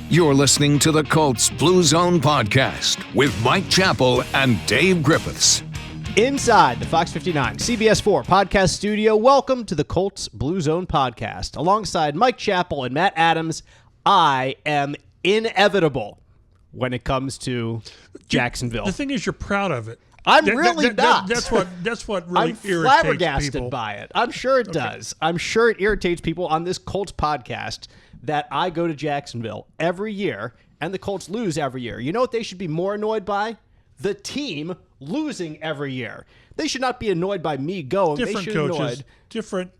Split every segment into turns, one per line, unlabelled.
You're listening to the Colts Blue Zone Podcast with Mike Chappell and Dave Griffiths.
Inside the Fox 59 CBS 4 podcast studio, welcome to the Colts Blue Zone Podcast. Alongside Mike Chappell and Matt Adams, I am inevitable when it comes to Jacksonville.
The thing is, you're proud of it.
I'm really not.
That's what really
I'm
irritates
flabbergasted
people.
by it. I'm sure it does. I'm sure it irritates people on this Colts podcast that I go to Jacksonville every year and the Colts lose every year. You know what they should be more annoyed by? The team losing every year. They should not be annoyed by me going.
Different
they should
coaches,
annoyed
different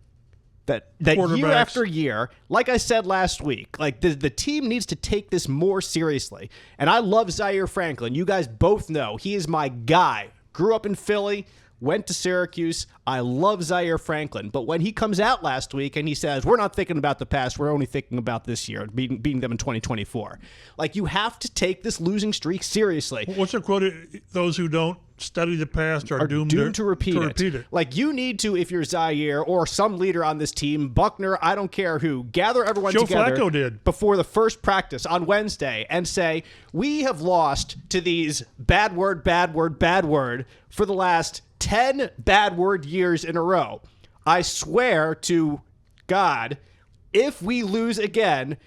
that
quarterbacks.
year after year, like I said last week, like the team needs to take this more seriously. And I love Zaire Franklin. You guys both know he is my guy. Grew up in Philly, went to Syracuse. I love Zaire Franklin. But when he comes out last week and he says, we're not thinking about the past, we're only thinking about this year, beating them in 2024. Like, you have to take this losing streak seriously.
What's the quote? Those who don't study the past are doomed
to repeat it. Like, you need to, if you're Zaire or some leader on this team, Buckner, I don't care who, gather everyone together
Flacco did.
Before the first practice on Wednesday and say, we have lost to these bad word for the last 10 bad word years in a row. I swear to God, if we lose again,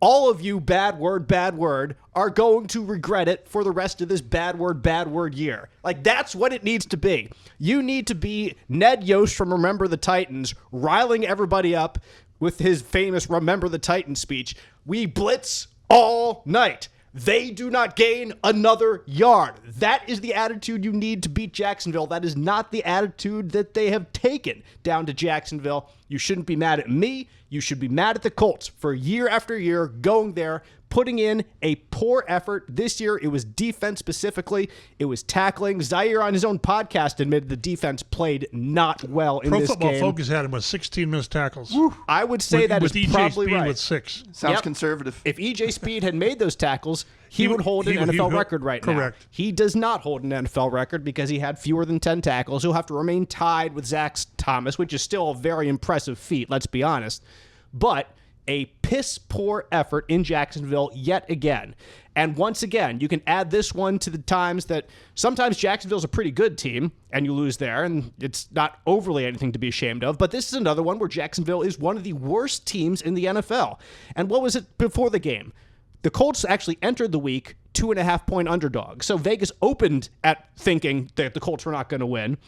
all of you bad word are going to regret it for the rest of this bad word year. Like, that's what it needs to be. You need to be Ned Yost from Remember the Titans, riling everybody up with his famous Remember the Titans speech. We blitz all night. They do not gain another yard. That is the attitude you need to beat Jacksonville. That is not the attitude that they have taken down to Jacksonville. You shouldn't be mad at me. You should be mad at the Colts for year after year going there, putting in a poor effort. This year, it was defense specifically. It was tackling. Zaire on his own podcast admitted the defense played not well in this game.
Pro Football Focus had him with 16 missed tackles.
I would say that is probably right.
With 6.
Sounds conservative.
If E.J. Speed had made those tackles, he would hold an NFL record right now.
Correct.
He does not hold an NFL record because he had fewer than 10 tackles. He'll have to remain tied with Zach Thomas, which is still a very impressive feat, let's be honest. But a piss-poor effort in Jacksonville yet again. And once again, you can add this one to the times that sometimes Jacksonville's a pretty good team, and you lose there, and it's not overly anything to be ashamed of. But this is another one where Jacksonville is one of the worst teams in the NFL. And what was it before the game? The Colts actually entered the week 2.5-point underdogs. So Vegas opened at thinking that the Colts were not going to win,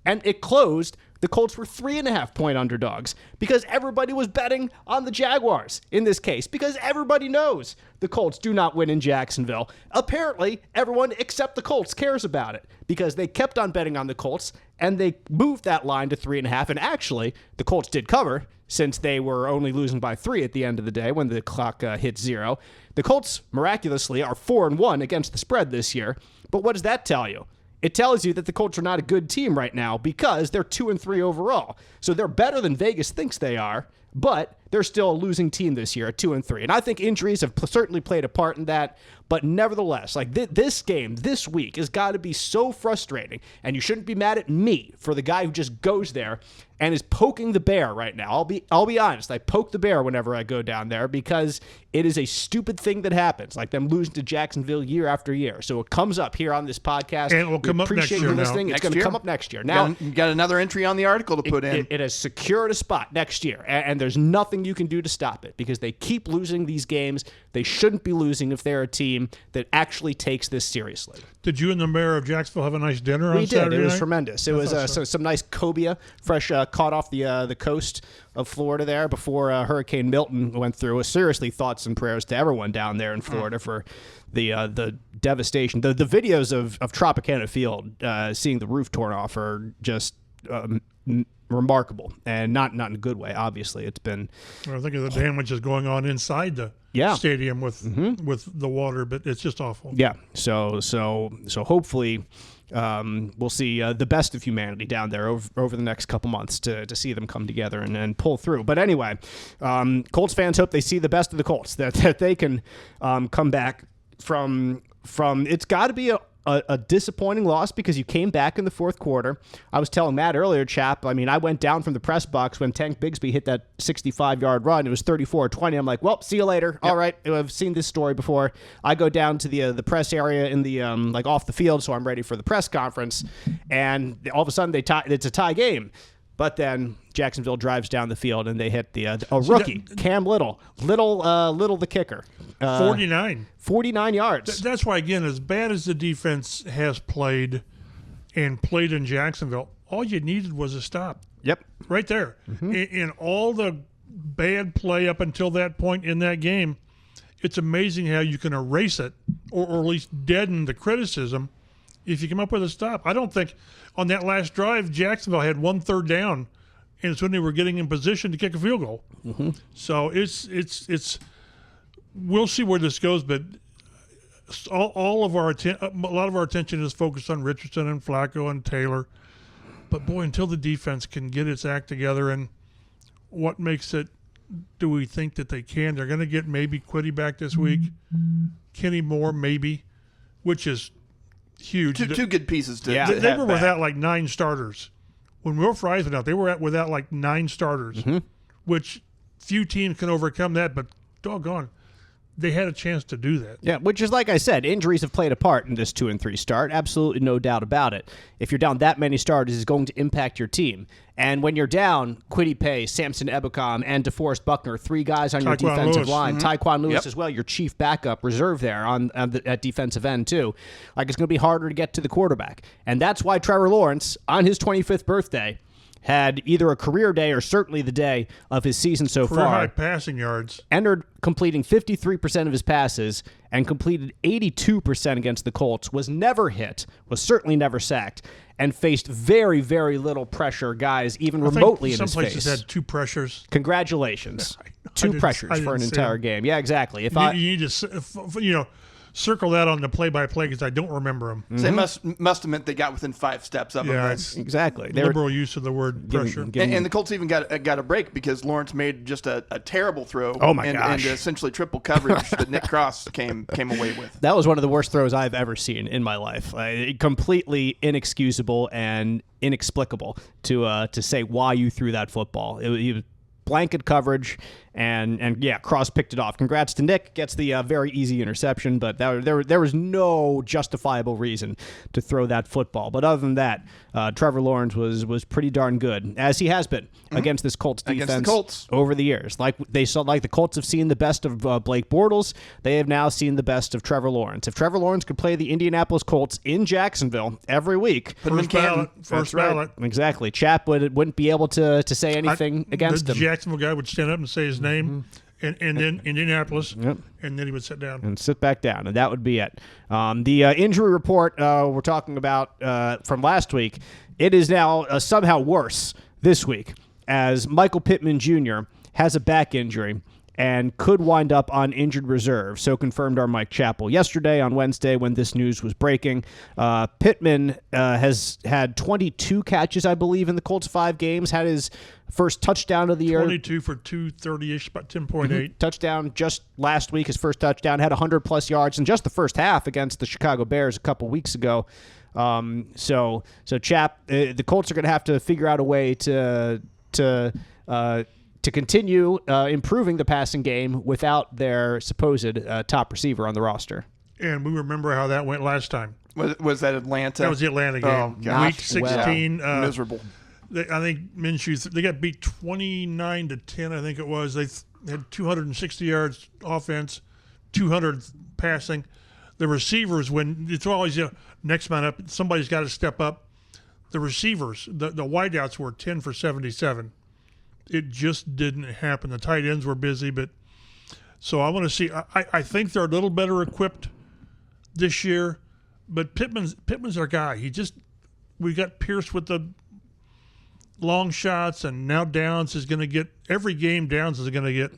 and it closed. The Colts were 3.5-point underdogs because everybody was betting on the Jaguars in this case because everybody knows the Colts do not win in Jacksonville. Apparently, everyone except the Colts cares about it because they kept on betting on the Colts and they moved that line to 3.5. And actually, the Colts did cover since they were only losing by 3 at the end of the day when the clock hit 0. The Colts, miraculously, are 4-1 against the spread this year. But what does that tell you? It tells you that the Colts are not a good team right now because they're 2-3 overall. So they're better than Vegas thinks they are, but they're still a losing team this year at 2-3. And I think injuries have certainly played a part in that. But nevertheless, like this game, this week, has got to be so frustrating. And you shouldn't be mad at me for the guy who just goes there and is poking the bear right now. I'll be honest. I poke the bear whenever I go down there because it is a stupid thing that happens, like them losing to Jacksonville year after year. So it comes up here on this podcast.
And it will come up next year.
It's going to come up next year. Now,
you got another entry on the article to put in.
It has secured a spot next year, and there's nothing you can do to stop it because they keep losing these games. They shouldn't be losing if they're a team that actually takes this seriously.
Did you and the mayor of Jacksonville have a nice dinner on Saturday
night? We did. It was
night?
Tremendous. It was some nice cobia, fresh caught off the coast of Florida there before Hurricane Milton went through. Seriously, thoughts and prayers to everyone down there in Florida for the devastation. The videos of Tropicana Field, seeing the roof torn off, are just remarkable, and not in a good way. Obviously, it's been.
I think of the damage is going on inside the stadium with the water, but it's just awful.
Yeah. So hopefully, we'll see the best of humanity down there over the next couple months to see them come together and pull through. But anyway, Colts fans hope they see the best of the Colts, that they can come back from. It's got to be a disappointing loss because you came back in the fourth quarter. I was telling Matt earlier, Chap, I mean, I went down from the press box when Tank Bigsby hit that 65-yard run. It was 34-20. I'm like, well, see you later. Yep. All right, I've seen this story before. I go down to the press area in the like off the field, so I'm ready for the press conference, and all of a sudden it's a tie game. But then Jacksonville drives down the field and they hit a rookie, Cam Little the kicker. 49 yards.
That's why, again, as bad as the defense has played in Jacksonville, all you needed was a stop.
Yep.
Right there. Mm-hmm. In all the bad play up until that point in that game, it's amazing how you can erase it or at least deaden the criticism if you come up with a stop. I don't think on that last drive, Jacksonville had 1 3rd down, and it's when they were getting in position to kick a field goal. Mm-hmm. So it's we'll see where this goes, but a lot of our attention is focused on Richardson and Flacco and Taylor. But boy, until the defense can get its act together, and what makes it? Do we think that they can? They're going to get maybe Quiddy back this week, Kenny Moore maybe, which is huge.
Two good pieces to
They were without like 9 starters. When Will Fries went out, they were without like 9 starters, which few teams can overcome that, but doggone, they had a chance to do that.
Yeah, which is, like I said, injuries have played a part in this 2-3 start. Absolutely no doubt about it. If you're down that many starters, it's going to impact your team. And when you're down, Kwity Paye, Samson Ebukam, and DeForest Buckner, 3 guys on your defensive line. Tyquan Lewis as well, your chief backup reserve there at defensive end too. Like, it's going to be harder to get to the quarterback. And that's why Trevor Lawrence, on his 25th birthday, had either a career day or certainly the day of his season so far.
High passing yards.
Entered completing 53% of his passes and completed 82% against the Colts, was never hit, was certainly never sacked, and faced very, very little pressure guys even remotely in his face.
Some places had 2 pressures.
Congratulations. 2 pressures for an entire game. Yeah, exactly.
You need to, circle that on the play-by-play because I don't remember them.
Mm-hmm. So they must have meant they got within 5 steps of them.
Exactly.
Liberal use of the word pressure.
And the Colts even got a break because Lawrence made just a terrible throw.
Oh my gosh!
And essentially triple coverage that Nick Cross came away with.
That was one of the worst throws I've ever seen in my life. Completely inexcusable and inexplicable to say why you threw that football. He was blanket coverage, and Cross picked it off. Congrats to Nick. Gets the very easy interception, but there was no justifiable reason to throw that football. But other than that, Trevor Lawrence was pretty darn good, as he has been against this Colts defense over the years. Like the Colts have seen the best of Blake Bortles, they have now seen the best of Trevor Lawrence. If Trevor Lawrence could play the Indianapolis Colts in Jacksonville every week,
first ballot.
Exactly. Chap wouldn't be able to say anything against him.
The Jacksonville guy would stand up and say his name, and then Indianapolis, and then he would sit down.
And sit back down, and that would be it. The injury report we're talking about from last week, it is now somehow worse this week, as Michael Pittman Jr. has a back injury and could wind up on injured reserve. So confirmed our Mike Chappell yesterday on Wednesday when this news was breaking. Pittman has had 22 catches, I believe, in the Colts' 5 games, had his first touchdown of the year.
22 for 230-ish, about 10.8.
Touchdown just last week, his first touchdown, had 100-plus yards in just the first half against the Chicago Bears a couple weeks ago. So Chap, the Colts are going to have to figure out a way to continue improving the passing game without their supposed top receiver on the roster.
And we remember how that went last time.
Was that Atlanta?
That was the Atlanta game.
Oh,
Week 16.
Miserable.
I think Minshew, they got beat 29-10, I think it was. They had 260 yards offense, 200 passing. The receivers, when it's always next man up, somebody's got to step up. The receivers, the wideouts were 10 for 77. It just didn't happen. The tight ends were busy, but so I want to see. I think they're a little better equipped this year, but Pittman's our guy. We got Pierce with the long shots, and now Downs is going to get every game. Downs is going to get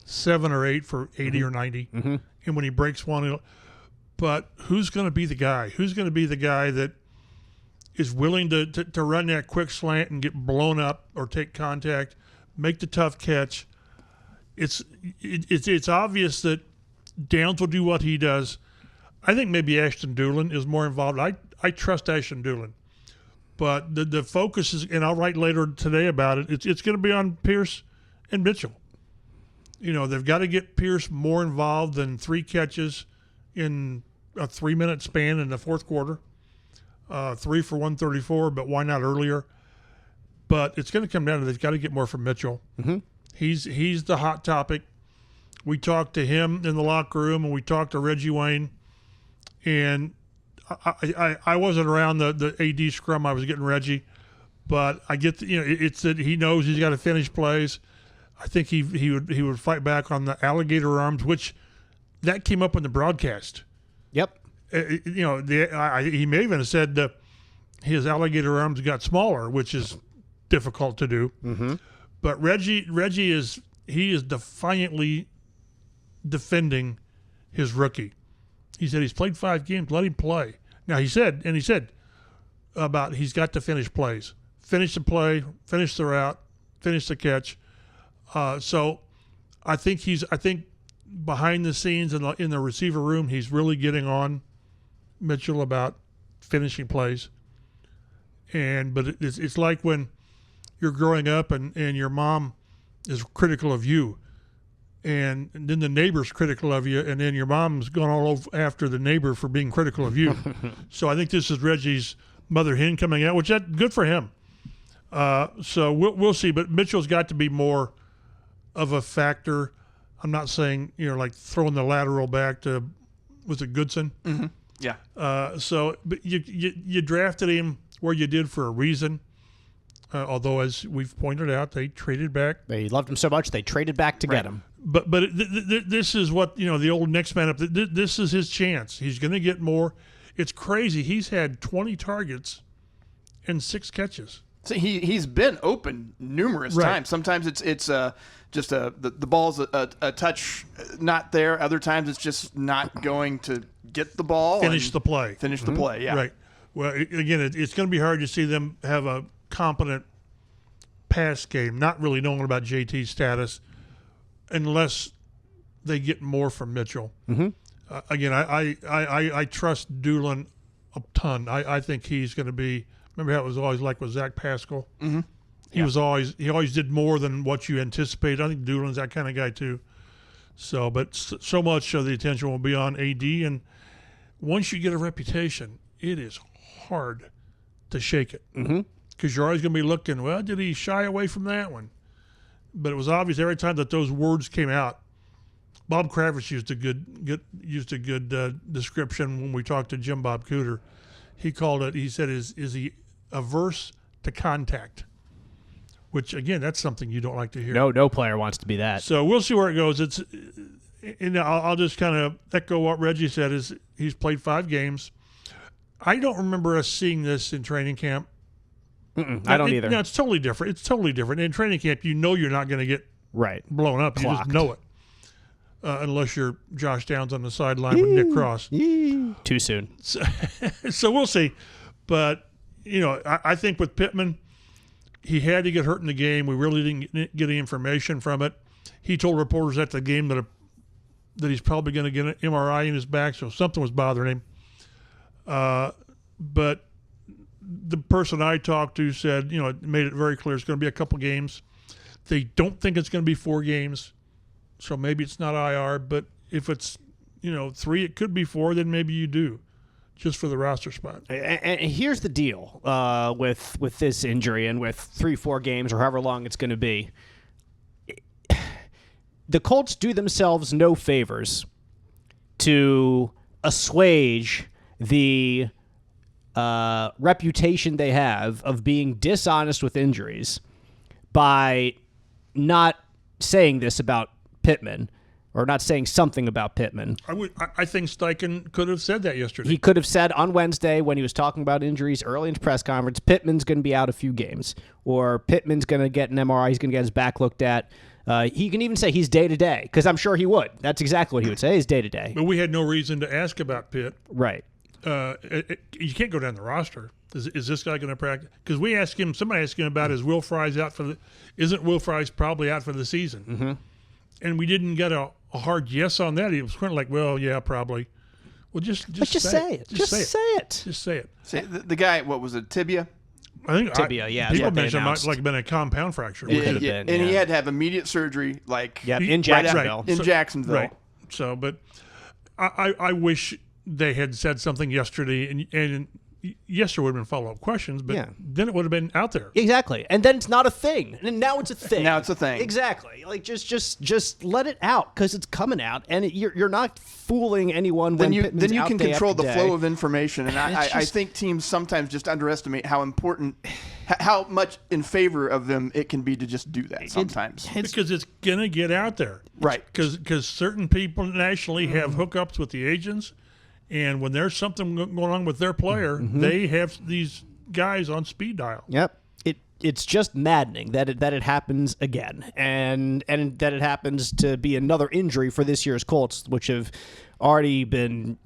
7 or 8 for 80 or 90, and when he breaks one, but who's going to be the guy? Who's going to be the guy that is willing to run that quick slant and get blown up or take contact, make the tough catch? It's obvious that Downs will do what he does. I think maybe Ashton Doolin is more involved. I trust Ashton Doolin. But the focus is, and I'll write later today about it, it's going to be on Pierce and Mitchell. They've got to get Pierce more involved than 3 catches in a 3-minute span in the fourth quarter. 3 for 134, but why not earlier? But it's going to come down to they've got to get more from Mitchell.
Mm-hmm.
He's the hot topic. We talked to him in the locker room, and we talked to Reggie Wayne. And I wasn't around the AD scrum. I was getting Reggie. But I get it's that he knows he's got to finish plays. I think he would fight back on the alligator arms, which that came up in the broadcast.
Yep.
He may even have said his alligator arms got smaller, which is difficult to do.
Mm-hmm.
But Reggie is defiantly defending his rookie. He said he's played 5 games. Let him play. Now he said about he's got to finish plays, finish the play, finish the route, finish the catch. So I think behind the scenes in the receiver room, he's really getting on Mitchell about finishing plays. But it's like when you're growing up and your mom is critical of you, and then the neighbor's critical of you, and then your mom's gone all over after the neighbor for being critical of you. So I think this is Reggie's mother hen coming out, which that's good for him. So we'll see. But Mitchell's got to be more of a factor. I'm not saying like throwing the lateral back to, was it Goodson?
Mm-hmm. Yeah.
But you drafted him where you did for a reason. Although, as we've pointed out, they traded back.
They loved him so much they traded back to get him.
But this is what the old next man up. This is his chance. He's going to get more. It's crazy. He's had 20 targets and 6 catches.
So he's been open numerous times. Sometimes it's just the ball's a touch not there. Other times it's just not going to get the ball.
Finish the play.
Finish the play. Yeah.
Right. Well, again, it's going to be hard to see them have a competent pass game, not really knowing about JT's status, unless they get more from Mitchell.
Mm-hmm.
Again, I trust Doolin a ton. I think he's going to be. Remember how it was always like with Zach Pascal?
Mm-hmm.
He always did more than what you anticipated. I think Doolin's that kind of guy too. So, but so much of the attention will be on AD, and once you get a reputation, it is hard to shake it.
Mm-hmm.
Because you're always going to be looking, well, did he shy away from that one? But it was obvious every time that those words came out. Bob Kravitz used a good description when we talked to Jim Bob Cooter. He called it, he said, is he averse to contact? Which, again, that's something you don't like to hear.
No player wants to be that.
So we'll see where it goes. I'll just kind of echo what Reggie said, is he's played 5 games. I don't remember us seeing this in training camp.
I don't either.
No, it's totally different. It's totally different. In training camp, you're not going to get blown up.
Clocked.
You just know it. Unless you're Josh Downs on the sideline with Nick Cross.
Too soon.
So we'll see. But, I think with Pittman, he had to get hurt in the game. We really didn't get any information from it. He told reporters at the game that he's probably going to get an MRI in his back, so something was bothering him. But the person I talked to said, made it very clear it's going to be a couple games. They don't think it's going to be 4 games, so maybe it's not IR. But if it's 3, it could be 4. Then maybe you do, just for the roster spot.
And here's the deal with this injury and with 3-4 games or however long it's going to be. The Colts do themselves no favors to assuage the reputation they have of being dishonest with injuries by not saying this about Pittman or not saying something about Pittman.
I think Steichen could have said that yesterday.
He could have said on Wednesday when he was talking about injuries early in his press conference, Pittman's going to be out a few games, or Pittman's going to get an MRI, he's going to get his back looked at. He can even say he's day-to-day, because I'm sure he would. That's exactly what he would say, he's day-to-day.
But we had no reason to ask about Pitt.
Right.
You can't go down the roster. Is this guy going to practice? Because somebody asked him about is Will Fries out isn't Will Fries probably out for the season?
Mm-hmm.
And we didn't get a hard yes on that. He was kind of like, well, yeah, probably. Well, just
say it. Just say it.
Just say it.
Say the guy. What was it? Tibia.
I think
tibia. Yeah.
People mentioned it might like been a compound fracture.
Could have been,
and he had to have immediate surgery.
In Jacksonville.
In Jacksonville.
Right. So, but I wish they had said something yesterday, and yes, there would have been follow-up questions, but then it would have been out there.
Exactly. And then it's not a thing. And now it's a thing.
Now it's a thing.
Exactly. Like, just let it out, because it's coming out, and you're not fooling anyone when Pittman's
then you
out
can
day
control
after
the
day.
flow of information. And I think teams sometimes just underestimate how important, how much in favor of them it can be to just do that sometimes.
Because it's going to get out there.
Right.
Because certain people nationally have hookups with the agents. And when there's something going on with their player, they have these guys on speed dial.
Yep. It's just maddening that it happens again, and that it happens to be another injury for this year's Colts, which have already been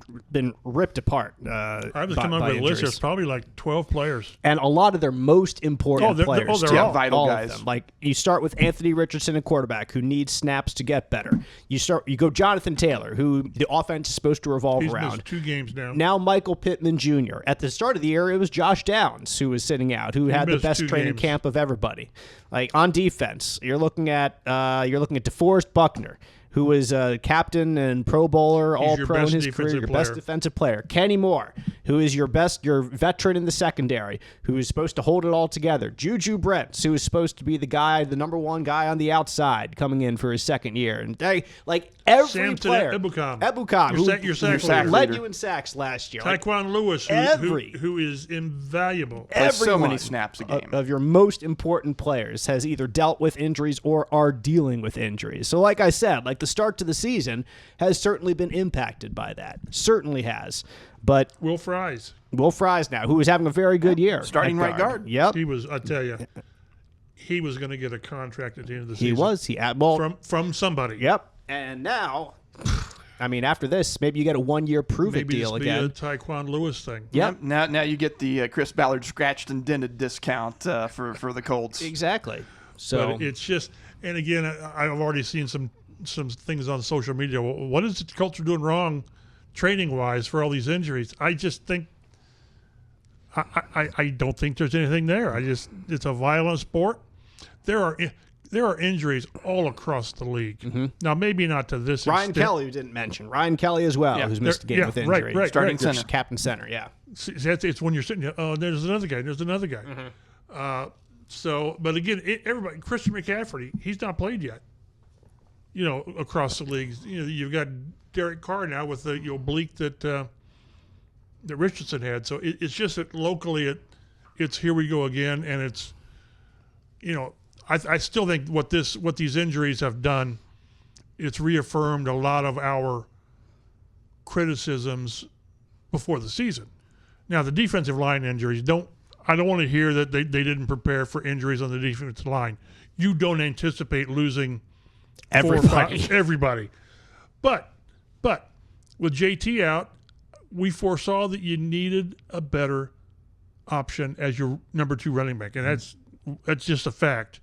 ripped apart.
I was coming up with a list. There's probably like 12 players,
and a lot of their most important players.
They're all
vital guys.
Of them. Like, you start with Anthony Richardson, a quarterback who needs snaps to get better. You go Jonathan Taylor, who the offense is supposed to revolve around.
He's missed 2 games now.
Now Michael Pittman Jr. At the start of the year, it was Josh Downs who was sitting out, who had the best training camp of everybody. Like, on defense, you're looking at DeForest Buckner, who was a captain and Pro Bowler, All-Pro in his career, your best defensive player. Kenny Moore, who is your veteran in the secondary, who is supposed to hold it all together. Juju Brents, who is supposed to be the number one guy on the outside coming in for his second year. And every
Sam
player.
Ebukam, your sack
led you in sacks last year.
Taekwon Lewis, who is invaluable.
So many snaps a game.
Of your most important players has either dealt with injuries or are dealing with injuries. So like I said, the start to the season has certainly been impacted by that. Certainly has. But
Will Fries
now, who is having a very good year.
Starting right guard.
Yep.
He was, I tell you, he was going to get a contract at the end of the season.
He was.
From somebody.
Yep. And now, after this, maybe you get a 1-year prove-it deal again.
Maybe this be a Taekwon Lewis thing.
Yep.
Now you get the Chris Ballard scratched and dented discount for the Colts.
Exactly. So
but it's just, and again, I've already seen some things on social media. What is the Colts doing wrong training-wise for all these injuries? I just think I don't think there's anything there. It's a violent sport. There are injuries all across the league. Now, maybe not to this
Ryan
extent.
Kelly, we didn't mention. Ryan Kelly as well, who's missed a game with injury.
Right,
starting center.
Captain center, yeah.
It's when you're sitting there, there's another guy. But again, everybody, Christian McCaffrey, he's not played yet. Across the leagues, you've got Derek Carr now with the oblique that Richardson had. So it's just that locally, it's here we go again, and it's, I still think what these injuries have done, it's reaffirmed a lot of our criticisms before the season. Now the defensive line injuries I don't want to hear that they didn't prepare for injuries on the defensive line. You don't anticipate losing everybody. But with JT out, we foresaw that you needed a better option as your number 2 running back, and that's just a fact.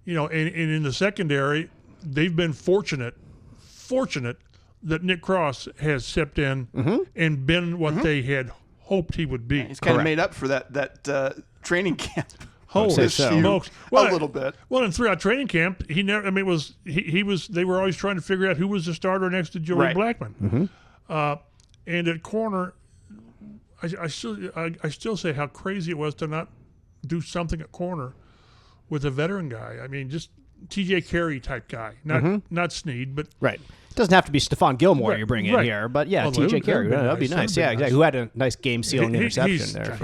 And in the secondary, they've been fortunate that Nick Cross has stepped in and been what they had hoped he would be.
He's kind of made up for that training camp.
Holy smokes!
Well, a little bit.
Well, and throughout training camp, he never. He was. They were always trying to figure out who was the starter next to Joey Blackman. And at corner, I still say how crazy it was to not do something at corner with a veteran guy. Just T.J. Carey type guy, not Snead, but
right. It doesn't have to be Stephon Gilmore you're bringing in here, but T.J. Carey, that'd be nice. Yeah, exactly. Who had a nice game-sealing interception there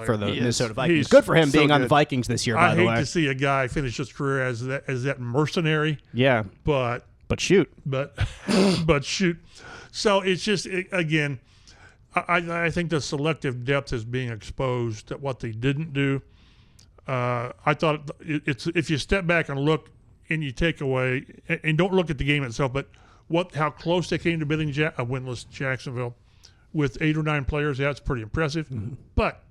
for the Minnesota Vikings. Good for him being on the Vikings this year, by the way.
I hate to see a guy finish his career as that mercenary.
Yeah.
But
shoot.
But shoot. So it's just, again, I think the selective depth is being exposed at what they didn't do. I thought if you step back and look and you take away and don't look at the game itself, but how close they came to beating a winless Jacksonville with 8 or 9 players, that's pretty impressive. But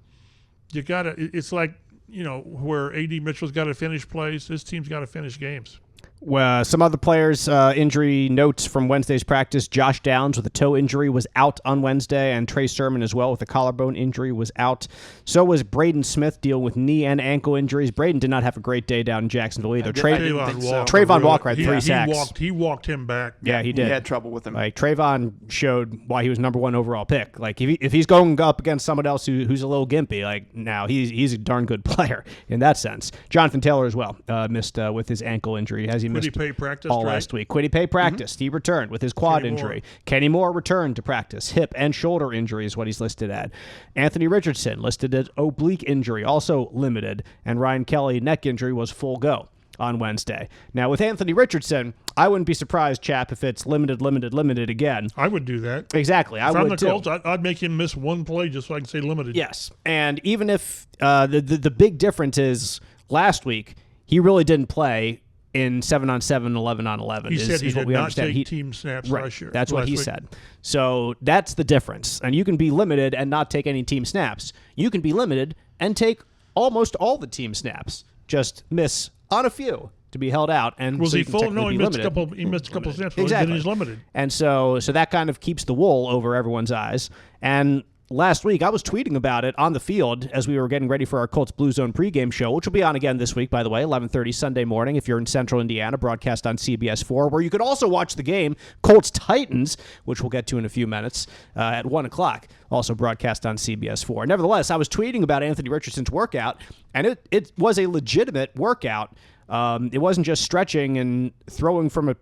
you gotta. It's like where A.D. Mitchell's got to finish plays. This team's got to finish games.
Some other players' injury notes from Wednesday's practice. Josh Downs with a toe injury was out on Wednesday, and Trey Sermon as well with a collarbone injury was out. So was Braden Smith dealing with knee and ankle injuries. Braden did not have a great day down in Jacksonville either. Trayvon Walker had 3 sacks.
He walked him back.
Yeah, he did.
He had trouble with him.
Like Trayvon showed why he was number 1 overall pick. Like if he's going up against someone else who's a little gimpy, like now he's a darn good player in that sense. Jonathan Taylor as well missed with his ankle injury. He missed all last week. Kwity Paye practiced. He returned with his quad injury. Kenny Moore returned to practice. Hip and shoulder injury is what he's listed at. Anthony Richardson listed as oblique injury, also limited. And Ryan Kelly, neck injury, was full go on Wednesday. Now, with Anthony Richardson, I wouldn't be surprised, Chap, if it's limited again.
I would do that.
Exactly.
If I'm the Colts, I'd make him miss one play just so I can say limited.
Yes. And even if the big difference is last week, he really didn't play in 7-on-7, 11-on-11.
He said he did not take team snaps last year.
That's what he said. So that's the difference. And you can be limited and not take any team snaps. You can be limited and take almost all the team snaps. Just miss on a few to be held out. And
was
so
he full? No, he missed a couple snaps.
Exactly.
Then he's limited.
And so that kind of keeps the wool over everyone's eyes. And last week, I was tweeting about it on the field as we were getting ready for our Colts Blue Zone pregame show, which will be on again this week, by the way, 11:30 Sunday morning if you're in Central Indiana, broadcast on CBS 4, where you could also watch the game, Colts-Titans, which we'll get to in a few minutes, at 1 o'clock, also broadcast on CBS 4. Nevertheless, I was tweeting about Anthony Richardson's workout, and it was a legitimate workout. It wasn't just stretching and throwing from a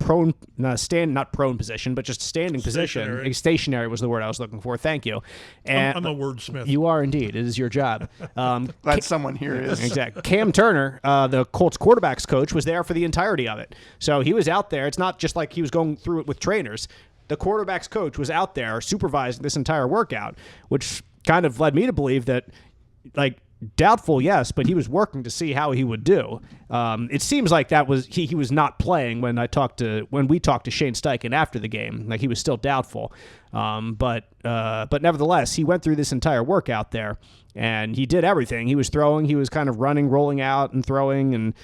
not prone position, but just standing position. Stationary was the word I was looking for. Thank you. And
I'm a wordsmith.
You are indeed. It is your job.
Glad someone here is.
Exactly. Cam Turner, the Colts quarterbacks coach, was there for the entirety of it. So he was out there. It's not just like he was going through it with trainers. The quarterbacks coach was out there supervising this entire workout, which kind of led me to believe that, like, doubtful, yes, but he was working to see how he would do. It seems like that was he was not playing when we talked to Shane Steichen after the game. Like he was still doubtful, but nevertheless, he went through this entire workout there, and he did everything. He was throwing, he was kind of running, rolling out, and throwing, and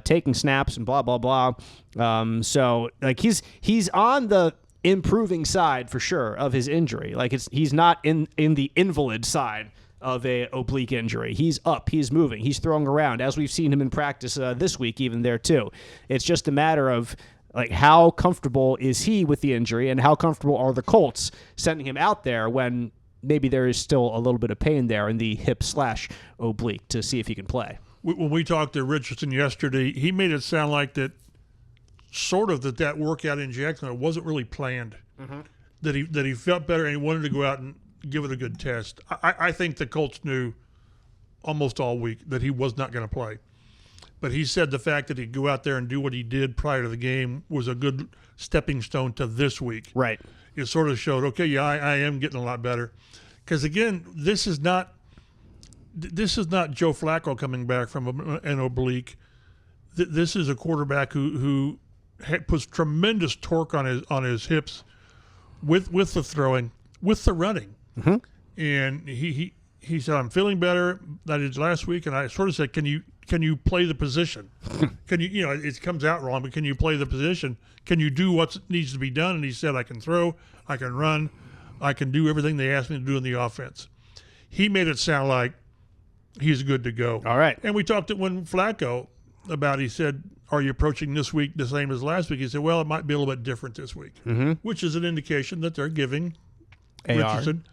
taking snaps, and blah blah blah. So like he's on the improving side for sure of his injury. Like he's not in the invalid side of a oblique injury. He's up, he's moving, he's throwing around, as we've seen him in practice this week, even there too. It's just a matter of like how comfortable is he with the injury, and how comfortable are the Colts sending him out there when maybe there is still a little bit of pain there in the hip/oblique to see if he can play.
When we talked to Richardson yesterday, he made it sound like that workout in Jacksonville wasn't really planned. Mm-hmm. That he felt better and he wanted to go out and give it a good test. I think the Colts knew almost all week that he was not going to play. But he said the fact that he'd go out there and do what he did prior to the game was a good stepping stone to this week.
Right.
It sort of showed, okay, yeah, I am getting a lot better. Because, again, this is not Joe Flacco coming back from an oblique. This is a quarterback who puts tremendous torque on his hips with the throwing, with the running.
Mm-hmm.
And he said, I'm feeling better than I did last week. And I sort of said, can you play the position? Can you, it comes out wrong, but can you play the position? Can you do what needs to be done? And he said, I can throw, I can run, I can do everything they asked me to do in the offense. He made it sound like he's good to go.
All right.
And we talked to when Flacco about, he said, are you approaching this week the same as last week? He said, well, it might be a little bit different this week, which is an indication that they're giving Richardson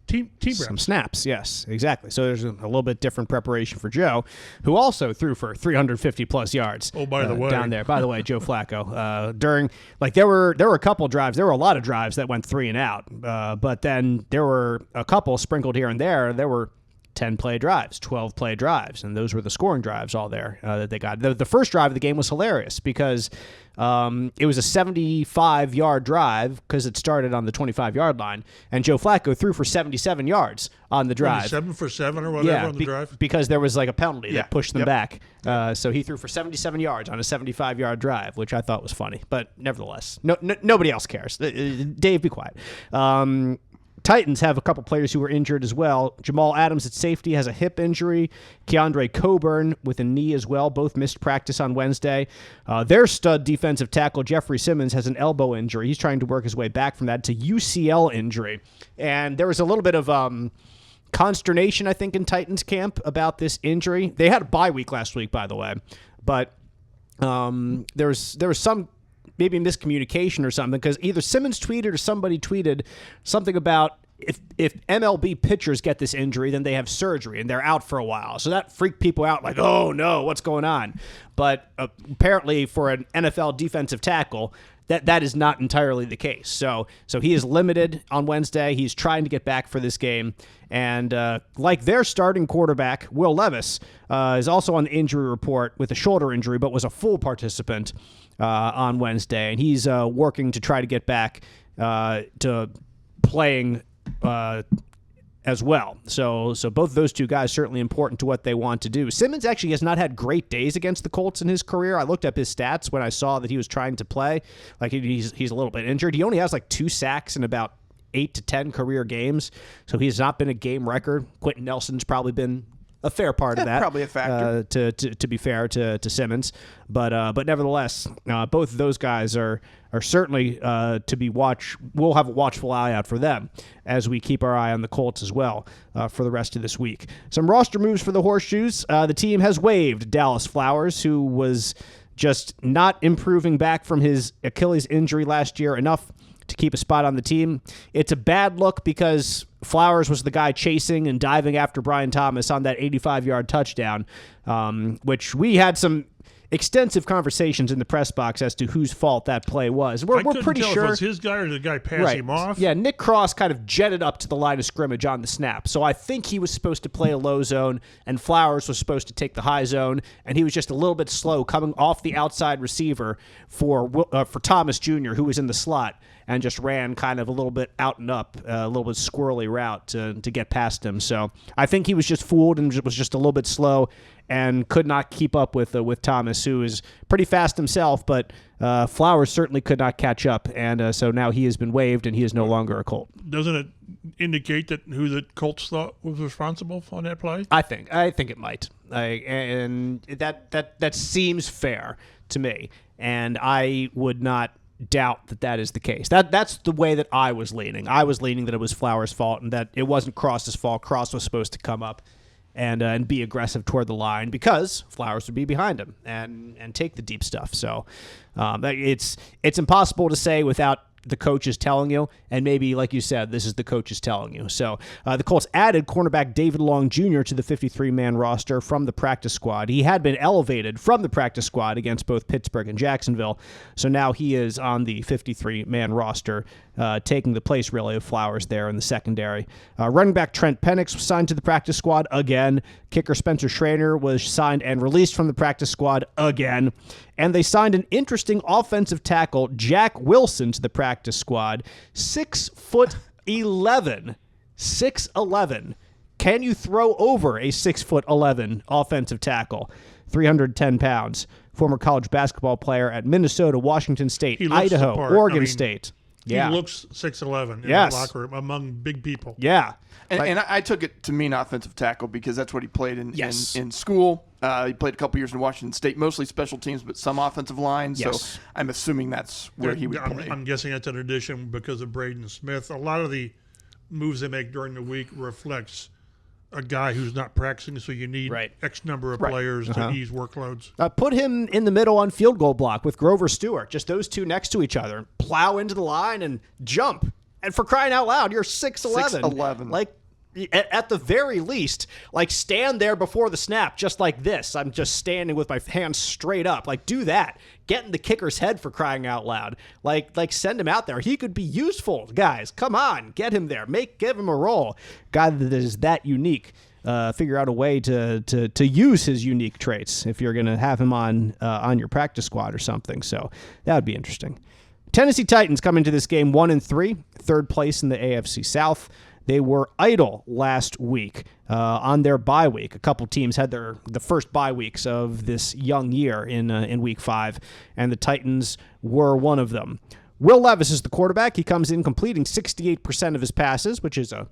team
some snaps. Yes, exactly. So there's a little bit different preparation for Joe, who also threw for 350 plus yards.
Oh, by the way,
down there. By the way, Joe Flacco. During there were a couple drives. There were a lot of drives that went 3 and out. But then there were a couple sprinkled here and there. There were 10-play drives, 12-play drives, and those were the scoring drives all there that they got. The first drive of the game was hilarious because it was a 75-yard drive because it started on the 25-yard line, and Joe Flacco threw for 77 yards on the drive.
7 for 7 or whatever on the drive?
Because there was like a penalty that pushed them back. So he threw for 77 yards on a 75-yard drive, which I thought was funny. But nevertheless, nobody else cares. Dave, be quiet. Titans have a couple players who are injured as well. Jamal Adams at safety has a hip injury. Keandre Coburn with a knee as well. Both missed practice on Wednesday. Their stud defensive tackle, Jeffrey Simmons, has an elbow injury. He's trying to work his way back from that. It's a UCL injury. And there was a little bit of consternation, I think, in Titans camp about this injury. They had a bye week last week, by the way. But there was some maybe miscommunication or something, because either Simmons tweeted or somebody tweeted something about if MLB pitchers get this injury, then they have surgery and they're out for a while. So that freaked people out, like, oh no, what's going on? But apparently for an NFL defensive tackle, that is not entirely the case. So he is limited on Wednesday. He's trying to get back for this game. And like their starting quarterback, Will Levis, is also on the injury report with a shoulder injury, but was a full participant on Wednesday. And he's working to try to get back to playing as well. So both of those two guys certainly important to what they want to do. Simmons actually has not had great days against the Colts in his career. I looked up his stats when I saw that he was trying to play. Like he's a little bit injured. He only has like 2 sacks in about 8 to 10 career games. So he's not been a game record. Quentin Nelson's probably been a fair part of that.
Probably a factor.
To be fair to Simmons. But nevertheless, both of those guys are certainly to be watched. We'll have a watchful eye out for them as we keep our eye on the Colts as well for the rest of this week. Some roster moves for the Horseshoes. The team has waived Dallas Flowers, who was just not improving back from his Achilles injury last year enough to keep a spot on the team. It's a bad look because Flowers was the guy chasing and diving after Brian Thomas on that 85-yard touchdown, which we had some extensive conversations in the press box as to whose fault that play was. We're pretty sure
if it was his guy or the guy passed him off.
Yeah, Nick Cross kind of jetted up to the line of scrimmage on the snap. So I think he was supposed to play a low zone, and Flowers was supposed to take the high zone, and he was just a little bit slow coming off the outside receiver for Thomas Jr., who was in the slot, and just ran kind of a little bit out and up, a little bit squirrely route to get past him. So I think he was just fooled and was just a little bit slow and could not keep up with Thomas, who is pretty fast himself, but Flowers certainly could not catch up, and so now he has been waived and he is no longer a Colt.
Doesn't it indicate that who the Colts thought was responsible on that play?
I think it might, and that seems fair to me, and I would not doubt that is the case. That's the way that I was leaning. I was leaning that it was Flowers' fault and that it wasn't Cross's fault. Cross was supposed to come up and be aggressive toward the line because Flowers would be behind him and take the deep stuff. So it's impossible to say without the coach is telling you, and maybe, like you said, this is the coach is telling you. So the Colts added cornerback David Long Jr. to the 53-man roster from the practice squad. He had been elevated from the practice squad against both Pittsburgh and Jacksonville, so now he is on the 53-man roster, taking the place, really, of Flowers there in the secondary. Running back Trent Penix was signed to the practice squad again. Kicker Spencer Schrader was signed and released from the practice squad again. And they signed an interesting offensive tackle, Jack Wilson, to the practice squad. 6'11". 6'11". Can you throw over a 6'11" offensive tackle? 310 pounds. Former college basketball player at Minnesota, Washington State, Idaho, Oregon State. Yeah.
He looks 6'11" in the locker room among big people.
Yeah.
And I took it to mean offensive tackle because that's what he played in school. He played a couple years in Washington State, mostly special teams, but some offensive line.
Yes.
So I'm assuming that's where he would play.
I'm guessing that's an addition because of Braden Smith. A lot of the moves they make during the week reflects a guy who's not practicing, so you need X number of players to ease workloads.
Put him in the middle on field goal block with Grover Stewart. Just those two next to each other. Plow into the line and jump. And for crying out loud, you're 6'11".
6'11".
Like, at the very least, like, stand there before the snap just like this. I'm just standing with my hands straight up. Like, do that. Get in the kicker's head, for crying out loud. Like send him out there. He could be useful, guys. Come on. Get him there. Give him a role. Guy that is that unique. Figure out a way to use his unique traits if you're going to have him on your practice squad or something. So that would be interesting. Tennessee Titans come into this game 1-3, third place in the AFC South. They were idle last week on their bye week. A couple teams had the first bye weeks of this young year in Week 5, and the Titans were one of them. Will Levis is the quarterback. He comes in completing 68% of his passes, which is a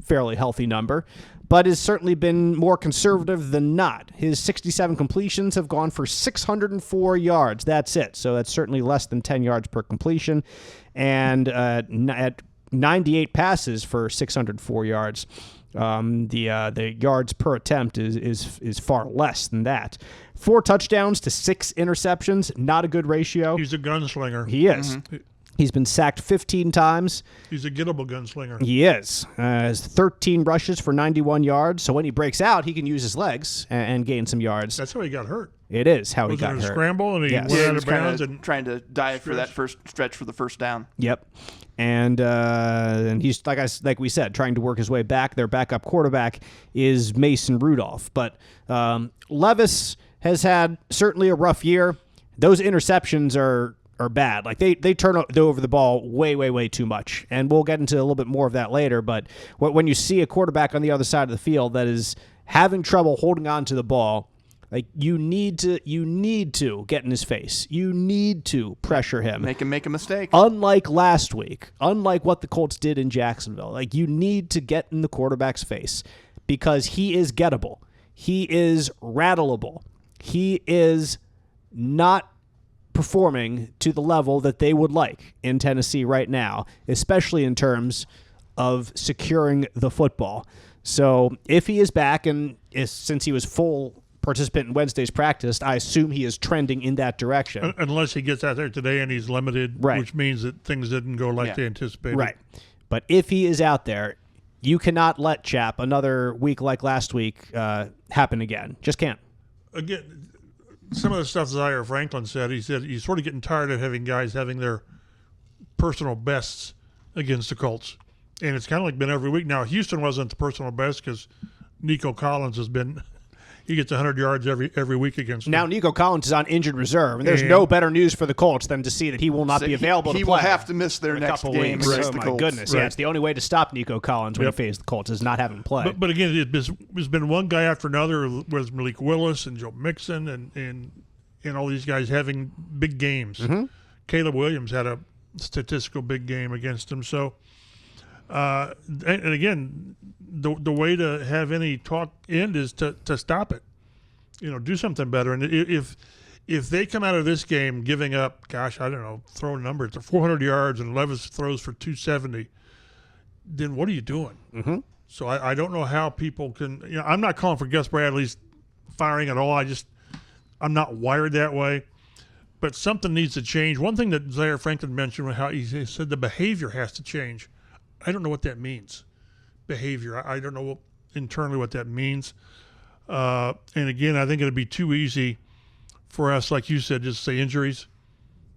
fairly healthy number, but has certainly been more conservative than not. His 67 completions have gone for 604 yards. That's it. So that's certainly less than 10 yards per completion. And at 98 passes for 604 yards. The yards per attempt is far less than that. 4 touchdowns to 6 interceptions. Not a good ratio.
He's a gunslinger.
He is. Mm-hmm. He's been sacked 15 times.
He's a gettable gunslinger.
He is. Has 13 rushes for 91 yards. So when he breaks out, he can use his legs and gain some yards.
That's how he got hurt.
It is how he got hurt.
Scramble and he went out of bounds and
trying to dive for that first stretch for the first down.
Yep. And he's like we said, trying to work his way back. Their backup quarterback is Mason Rudolph, but Levis has had certainly a rough year. Those interceptions are bad. Like they turn over the ball way too much, and we'll get into a little bit more of that later. But when you see a quarterback on the other side of the field that is having trouble holding on to the ball, like you need to get in his face. You need to pressure him.
Make him make a mistake.
Unlike last week, unlike what the Colts did in Jacksonville, like you need to get in the quarterback's face because he is gettable. He is rattleable. He is not performing to the level that they would like in Tennessee right now, especially in terms of securing the football. So if he is back, and since he was full participant in Wednesday's practice, I assume he is trending in that direction.
Unless he gets out there today and he's limited,
right,
which means that things didn't go like they anticipated.
Right. But if he is out there, you cannot let Chap another week like last week happen again. Just can't.
Again, some of the stuff Zaire Franklin said, he said he's sort of getting tired of having guys having their personal bests against the Colts. And it's kind of like been every week. Now, Houston wasn't the personal best because Nico Collins has been – he gets 100 yards every week against them.
Now Nico Collins is on injured reserve, and there's no better news for the Colts than to see that he will not be available to play.
He will have to miss their next game against the Colts.
Oh, my goodness. Right. Yeah, it's the only way to stop Nico Collins when he faces the Colts is not having him play.
But again, there's been one guy after another with Malik Willis and Joe Mixon and all these guys having big games. Mm-hmm. Caleb Williams had a statistical big game against him. So, and again, the way to have any talk end is to stop it. Do something better. And if they come out of this game giving up, gosh, I don't know, throw a number, it's 400 yards and Levis throws for 270, then what are you doing? Mm-hmm. So I don't know how people can. I'm not calling for Gus Bradley's firing at all. I'm not wired that way. But something needs to change. One thing that Zaire Franklin mentioned was how he said the behavior has to change. I don't know what that means. Behavior. I don't know internally what that means. And again, I think it'd be too easy for us, like you said, just say injuries.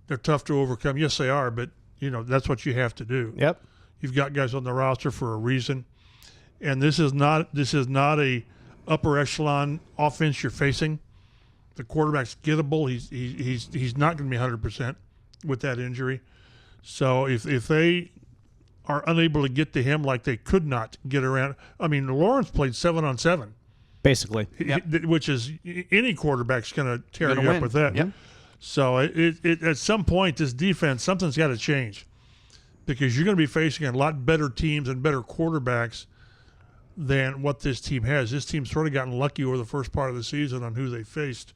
They're tough to overcome. Yes, they are, but that's what you have to do.
Yep.
You've got guys on the roster for a reason, and this is not a upper echelon offense you're facing. The quarterback's gettable. He's not going to be 100% with that injury. So if they are unable to get to him like they could not get around, I mean, Lawrence played 7-on-7.
Basically.
Yep. Which is any quarterback's going to tear you up with that.
Yep.
So it at some point, this defense, something's got to change because you're going to be facing a lot better teams and better quarterbacks than what this team has. This team's sort of gotten lucky over the first part of the season on who they faced.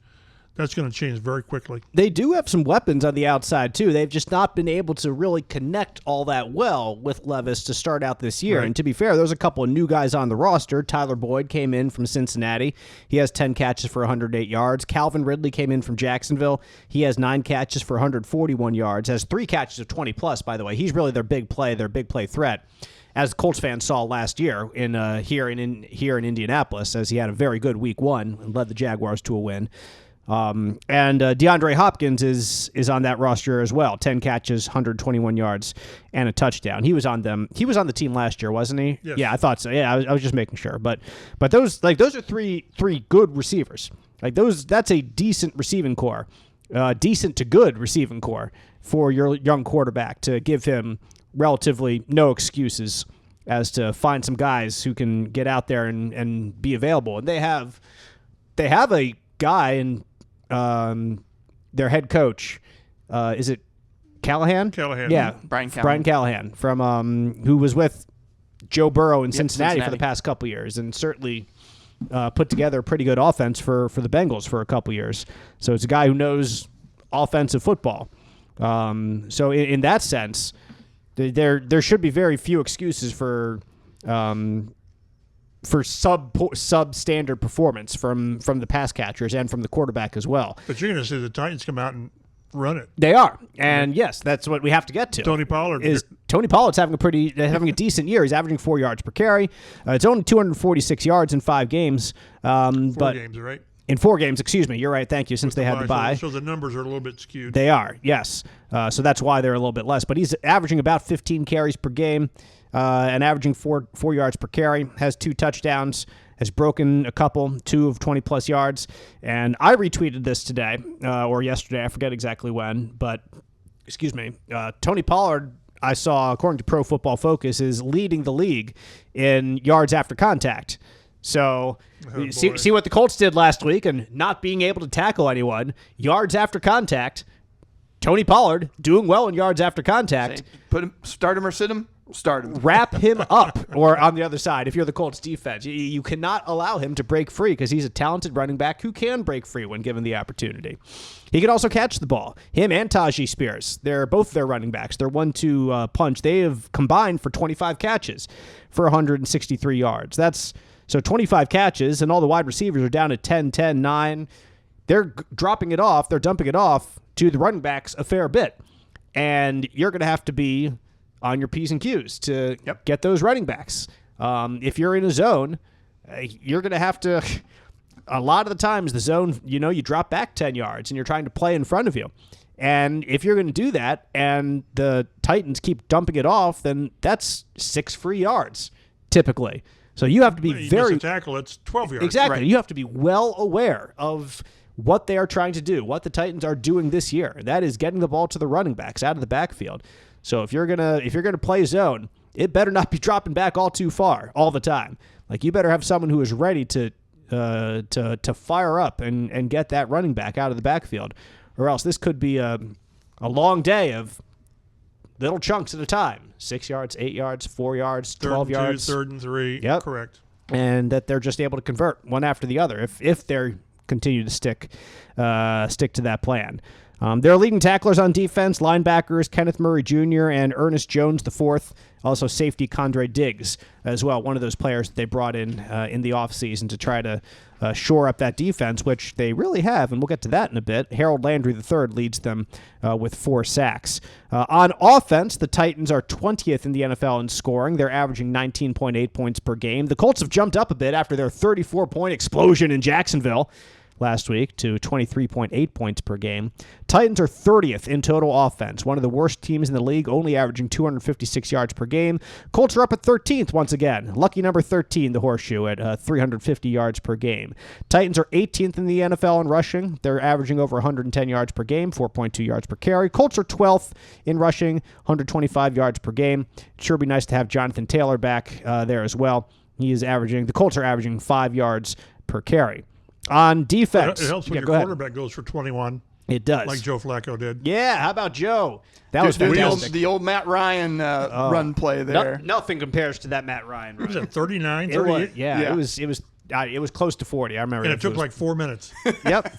That's going to change very quickly.
They do have some weapons on the outside, too. They've just not been able to really connect all that well with Levis to start out this year. Right. And to be fair, there's a couple of new guys on the roster. Tyler Boyd came in from Cincinnati. He has 10 catches for 108 yards. Calvin Ridley came in from Jacksonville. He has 9 catches for 141 yards. Has 3 catches of 20-plus, by the way. He's really their big play threat. As Colts fans saw last year here in Indianapolis, as he had a very good week 1 and led the Jaguars to a win. And DeAndre Hopkins is on that roster as well. 10 catches, 121 yards, and a touchdown. He was on the team last year, wasn't he?
Yes.
Yeah, I thought so. Yeah, I was just making sure. But those are three good receivers. That's a decent receiving core, decent to good receiving core for your young quarterback to give him relatively no excuses as to find some guys who can get out there and be available. And they have a guy in their head coach. Is it Callahan? Yeah.
Brian Callahan.
Brian Callahan from who was with Joe Burrow in Cincinnati for the past couple years, and certainly put together a pretty good offense for the Bengals for a couple years. So it's a guy who knows offensive football. So in that sense, there should be very few excuses for substandard performance from the pass catchers and from the quarterback as well.
But you're going to see the Titans come out and run it.
They are, and yes, that's what we have to get to.
Tony
Pollard's having a decent year. He's averaging 4 yards per carry. It's only 246 yards in 5 games.
Four games, right?
In 4 games, excuse me. You're right. Thank you. Since they had the bye,
so the numbers are a little bit skewed.
They are, yes. So that's why they're a little bit less. But he's averaging about 15 carries per game, and averaging 4 yards per carry. Has 2 touchdowns. Has broken a couple, 2 of 20-plus yards. And I retweeted this today, or yesterday, I forget exactly when, but, excuse me, Tony Pollard, I saw, according to Pro Football Focus, is leading the league in yards after contact. So see what the Colts did last week and not being able to tackle anyone. Yards after contact, Tony Pollard doing well in yards after contact.
Start him or sit him. Start him.
Wrap him up, or on the other side, if you're the Colts defense, you cannot allow him to break free because he's a talented running back who can break free when given the opportunity. He can also catch the ball. Him and Tajee Spears, they're both their running backs. They're 1-2 punch. They have combined for 25 catches for 163 yards. So 25 catches, and all the wide receivers are down at 10, 10, 9. They're dropping it off. They're dumping it off to the running backs a fair bit. And you're going to have to be on your P's and Q's to get those running backs. If you're in a zone, you're going to have to – a lot of the times the zone, you drop back 10 yards and you're trying to play in front of you. And if you're going to do that and the Titans keep dumping it off, then that's 6 free yards typically. So you have to be
you
very –
miss a tackle, it's 12 yards.
Exactly.
Right.
You have to be well aware of what they are trying to do, what the Titans are doing this year. And that is getting the ball to the running backs out of the backfield. So if you're gonna play zone, it better not be dropping back all too far all the time. Like, you better have someone who is ready to fire up and get that running back out of the backfield, or else this could be a long day of little chunks at a time. 6 yards, 8 yards, 4 yards, 12 yards.
3rd and 3.
Yep.
Correct.
And that they're just able to convert one after the other if they continue to stick to that plan. Their leading tacklers on defense, linebackers Kenneth Murray Jr. and Ernest Jones IV. Also safety Condre Diggs as well, one of those players that they brought in the offseason to try to shore up that defense, which they really have, and we'll get to that in a bit. Harold Landry III leads them with 4 sacks. On offense, the Titans are 20th in the NFL in scoring. They're averaging 19.8 points per game. The Colts have jumped up a bit after their 34-point explosion in Jacksonville last week to 23.8 points per game. Titans are 30th in total offense, one of the worst teams in the league, only averaging 256 yards per game. Colts are up at 13th once again. Lucky number 13, the horseshoe, at 350 yards per game. Titans are 18th in the NFL in rushing. They're averaging over 110 yards per game, 4.2 yards per carry. Colts are 12th in rushing, 125 yards per game. It sure would be nice to have Jonathan Taylor back there as well. The Colts are averaging 5 yards per carry. On defense.
It helps when your quarterback goes for 21.
It does.
Like Joe Flacco did.
Yeah, how about Joe? That was
the
fantastic.
old Matt Ryan run play there.
Nothing compares to that Matt Ryan run.
Was it 39, 38?
It was close to 40. I remember.
And it took like 4 minutes.
Yep.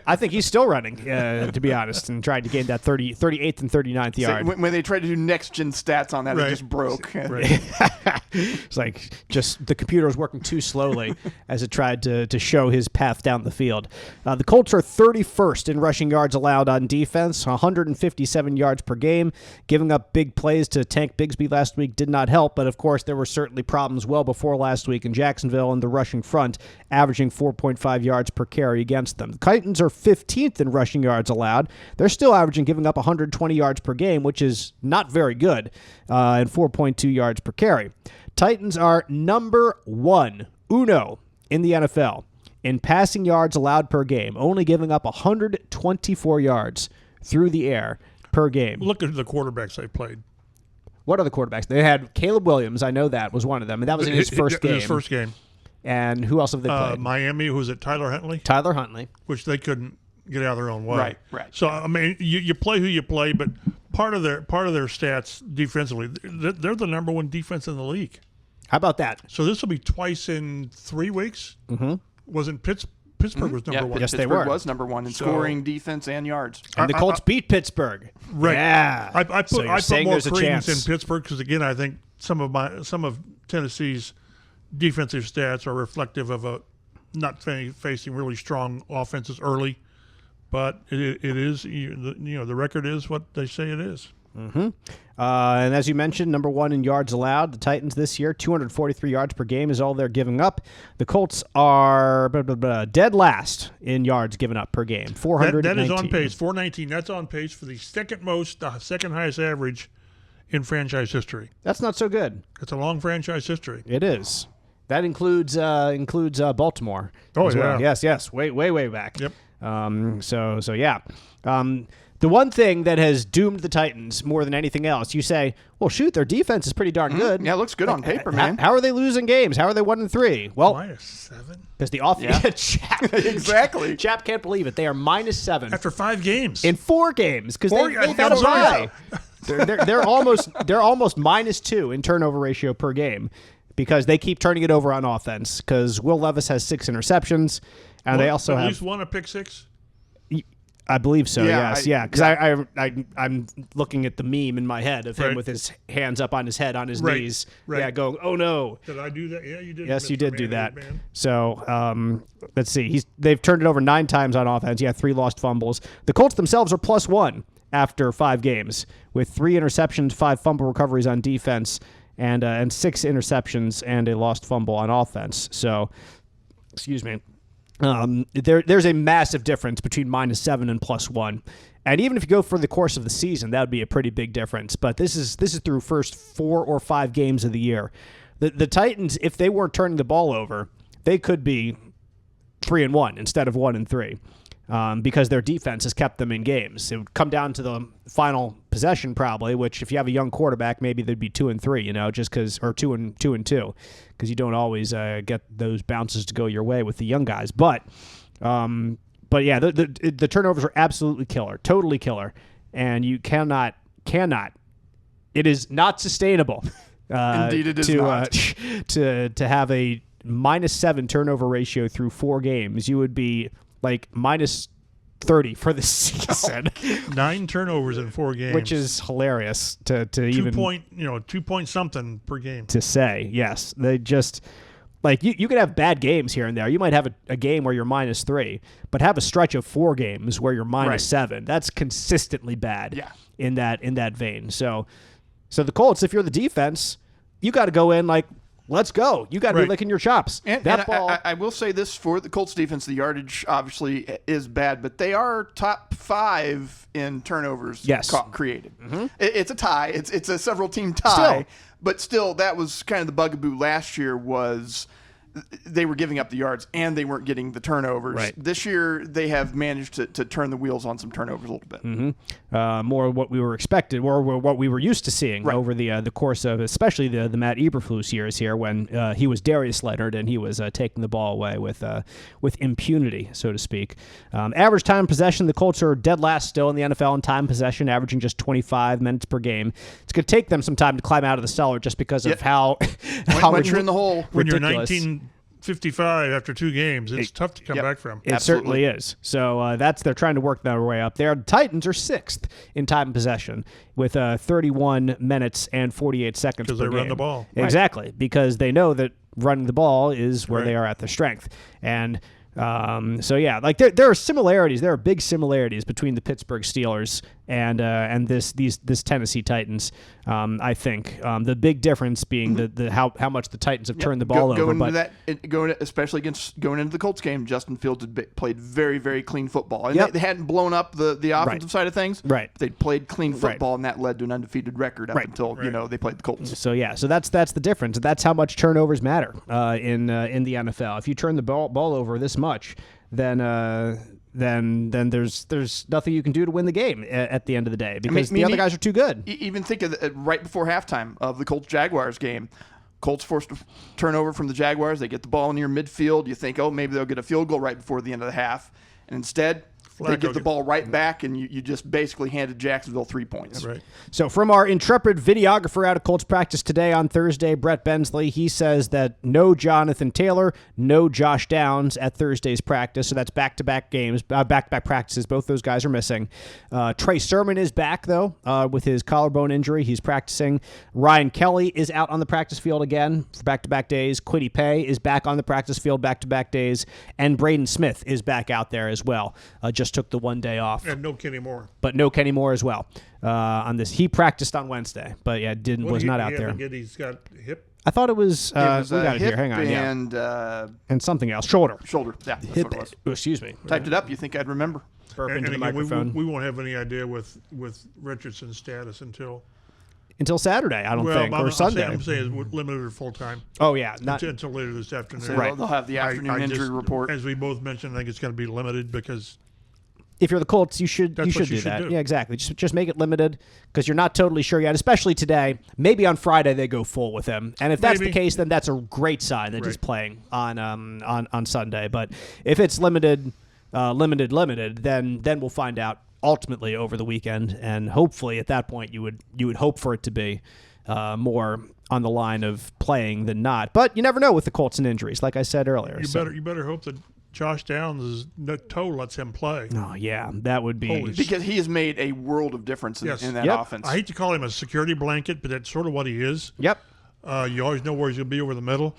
I think he's still running, to be honest, and tried to gain that 38th and 39th yard.
When they tried to do next-gen stats on that, It just broke.
Right.
It's like just the computer was working too slowly as it tried to show his path down the field. The Colts are 31st in rushing yards allowed on defense, 157 yards per game. Giving up big plays to Tank Bigsby last week did not help, but of course there were certainly problems well before last week in Jacksonville and the rushing front, averaging 4.5 yards per carry against them. The Titans are 15th in rushing yards allowed. They're still averaging giving up 120 yards per game, which is not very good, and 4.2 yards per carry. Titans are number 1, uno, in the NFL in passing yards allowed per game, only giving up 124 yards through the air per game.
Look at the quarterbacks they played.
What are the quarterbacks? They had Caleb Williams, I know that was one of them, and that was in his first game.
His first game.
And who else have they played?
Miami, who was it, Tyler Huntley?
Tyler Huntley.
Which they couldn't get out of their own way.
Right.
So, I mean, you play who you play, but part of their stats defensively. They're the number one defense in the league.
How about that?
So this will be twice in 3 weeks. Mm-hmm. Wasn't Pittsburgh was number one?
Yes,
Pittsburgh
they were.
was number one in scoring, defense, and yards.
And the Colts beat Pittsburgh.
Right.
Yeah.
I put more
there's a
credence
chance.
in Pittsburgh because, again, I think some of Tennessee's defensive stats are reflective of a not facing really strong offenses early. But it is, the record is what they say it is.
Mm-hmm. And as you mentioned, number one in yards allowed. The Titans this year, 243 yards per game is all they're giving up. The Colts are dead last in yards given up per game, 419.
That is on pace, 419. That's on pace for the second highest average in franchise history.
That's not so good.
It's a long franchise history.
It is. That includes Baltimore.
Oh,
as well.
yeah.
Yes. Way back.
Yep.
So yeah. The one thing that has doomed the Titans more than anything else, you say, well, shoot, their defense is pretty darn good.
Yeah, it looks good on paper, man.
How are they losing games? How are they 1-3? Well,
-7
because the offense. Chap,
Exactly.
Chap can't believe it. They are -7
after 5 games
in 4 games because they've had a
games.
bye. They're almost -2 in turnover ratio per game because they keep turning it over on offense. Because Will Levis has 6 interceptions, and they also have
at least one a pick six.
I believe so.
Yeah,
yes, because I'm looking at the meme in my head of him with his hands up on his head on his knees.
Right.
Yeah, going, oh no.
Did I do that? Yeah, you did.
Yes, you
Mr.
did do that.
Man.
So let's see. They've turned it over 9 times on offense. Yeah, 3 lost fumbles. The Colts themselves are +1 after 5 games with 3 interceptions, 5 fumble recoveries on defense, and 6 interceptions and a lost fumble on offense. So, excuse me. There's a massive difference between -7 and +1, and even if you go for the course of the season, that would be a pretty big difference. But this is through first 4 or 5 games of the year. The Titans, if they weren't turning the ball over, they could be 3-1 instead of 1-3, because their defense has kept them in games. It would come down to the final possession probably, which if you have a young quarterback, maybe they'd be 2-3, just because, or 2-2, because you don't always get those bounces to go your way with the young guys. But yeah, the turnovers are absolutely killer, totally killer, and you cannot. It is not sustainable.
Indeed, it is not.
To have a -7 turnover ratio through 4 games, you would be like -30 for the season.
9 turnovers in 4 games,
which is hilarious to even
2 point something per game
to say. Yes, they just like you could have bad games here and there. You might have a game where you're -3, but have a stretch of 4 games where you're -7. That's consistently bad.
Yeah.
in that vein. So the Colts, if you're the defense, you got to go in like, let's go. You got to be licking your chops.
And
ball.
I will say this for the Colts defense, the yardage obviously is bad, but they are top 5 in turnovers created. Mm-hmm. It's a tie. It's a several team tie, but still that was kind of the bugaboo last year was they were giving up the yards and they weren't getting the turnovers.
Right.
This year they have managed to turn the wheels on some turnovers a little bit.
Mm-hmm. More what we were expected, or what we were used to seeing over the course of, especially the Matt Eberflus years here, when he was Darius Leonard and he was taking the ball away with impunity, so to speak. Average time possession, the Colts are dead last still in the NFL in time possession, averaging just 25 minutes per game. It's going to take them some time to climb out of the cellar just because of how
much you're in the hole.
When you're
ridiculous.
1955 after 2 games, it's tough to come back from.
It certainly is. So they're trying to work their way up there. The Titans are 6th in time possession with 31 minutes and 48 seconds per game.
Because they run the ball.
Exactly, because they know that running the ball is where they are at their strength. And so yeah, like there are similarities. There are big similarities between the Pittsburgh Steelers and this Tennessee Titans. I think the big difference being the how much the Titans have turned the ball over.
Especially going into the Colts game, Justin Fields had played very, very clean football, and they hadn't blown up the offensive side of things.
Right,
they played clean football, and that led to an undefeated record up until they played the Colts.
So yeah, so that's the difference. That's how much turnovers matter in the NFL. If you turn the ball over this much, then there's nothing you can do to win the game at the end of the day because the other guys are too good.
Even think of right before halftime of the Colts-Jaguars game. Colts forced a turnover from the Jaguars. They get the ball near midfield. You think, maybe they'll get a field goal right before the end of the half. And instead, They give the ball right back, and you just basically handed Jacksonville 3 points.
Right.
So from our intrepid videographer out of Colts practice today on Thursday, Brett Bensley, he says that no Jonathan Taylor, no Josh Downs at Thursday's practice. So that's back-to-back games, back-to-back practices. Both those guys are missing. Trey Sermon is back, though, with his collarbone injury. He's practicing. Ryan Kelly is out on the practice field again for back-to-back days. Quiddy Pay is back on the practice field back-to-back days. And Braden Smith is back out there as well. Just took the 1 day off.
And no Kenny Moore.
But no Kenny Moore as well. On this, he practiced on Wednesday, but yeah, was not out there.
He's got hip.
I thought it was. We got it
hip
here. Hang on,
and
something else. Shoulder.
Yeah, that's
Hip.
what it was.
Excuse me.
Typed it up. You think I'd remember?
Burp into the
again,
microphone.
we won't have any idea with Richardson's status until
Saturday. I don't think, or Sunday.
I'm saying it's limited or full time.
Oh yeah, not
until later this afternoon.
So they'll have the afternoon injury report.
As we both mentioned, I think it's going to be limited because.
If you're the Colts, you should do that. Yeah, exactly. Just make it limited because you're not totally sure yet, especially today. Maybe on Friday they go full with him. And if that's the case, then that's a great sign that he's playing on Sunday. But if it's limited, then we'll find out ultimately over the weekend. And hopefully at that point you would hope for it to be more on the line of playing than not. But you never know with the Colts and injuries, like I said earlier.
You better hope that Josh Downs' toe lets him play.
Oh, yeah, that would be...
Because he has made a world of difference in that offense.
I hate to call him a security blanket, but that's sort of what he is.
Yep.
You always know where he's going to be over the middle.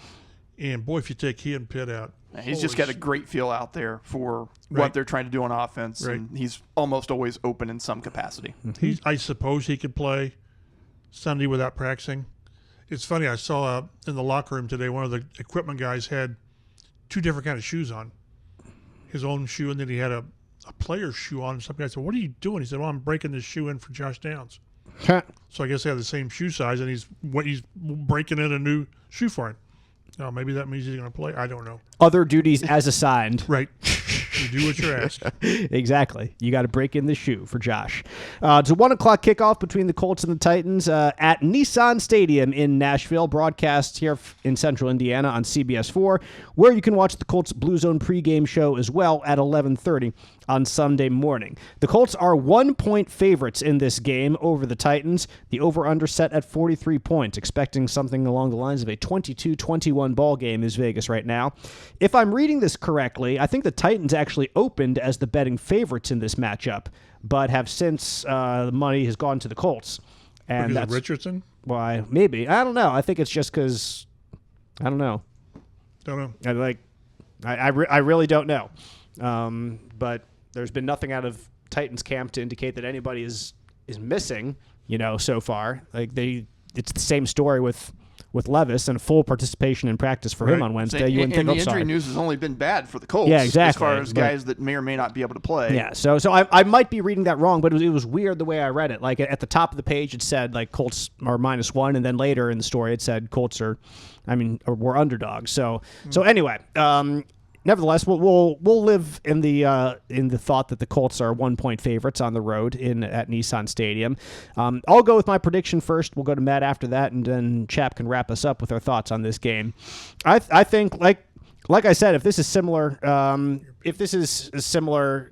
And, boy, if you take he and Pitt out...
He's just got a great feel out there for what they're trying to do on offense. Right. And he's almost always open in some capacity.
I suppose he could play Sunday without practicing. It's funny, I saw in the locker room today, one of the equipment guys had 2 different kind of shoes on. His own shoe, and then he had a player's shoe on. Some guy said, "What are you doing?" He said, "Well, I'm breaking this shoe in for Josh Downs." So I guess they have the same shoe size, and he's breaking in a new shoe for him. Oh, maybe that means he's going to play. I don't know.
Other duties as assigned.
Right. You do what you're asked.
Exactly. You got to break in the shoe for Josh. It's a 1 o'clock kickoff between the Colts and the Titans at Nissan Stadium in Nashville, broadcast here in central Indiana on CBS4, where you can watch the Colts Blue Zone pregame show as well at 11:30 on Sunday morning. The Colts are 1-point favorites in this game over the Titans. The over-under set at 43 points, expecting something along the lines of a 22-21 ball game is Vegas right now. If I'm reading this correctly, I think the Titans actually opened as the betting favorites in this matchup, but have since the money has gone to the Colts. And
because
that's
of Richardson?
Why? Maybe. I don't know. I think it's just because I don't know. I really don't know. But there's been nothing out of Titans camp to indicate that anybody is missing, so far. It's the same story with Levis and full participation in practice for him on Wednesday. You wouldn't think,
the injury news has only been bad for the Colts.
Yeah, exactly.
As far as guys that may or may not be able to play.
Yeah, so I might be reading that wrong, but it was weird the way I read it. Like at the top of the page, it said like Colts are -1, and then later in the story it said Colts were underdogs. So anyway. Nevertheless, we'll live in the thought that the Colts are 1-point favorites on the road at Nissan Stadium. I'll go with my prediction first. We'll go to Matt after that, and then Chap can wrap us up with our thoughts on this game. I think, like I said, if this is similar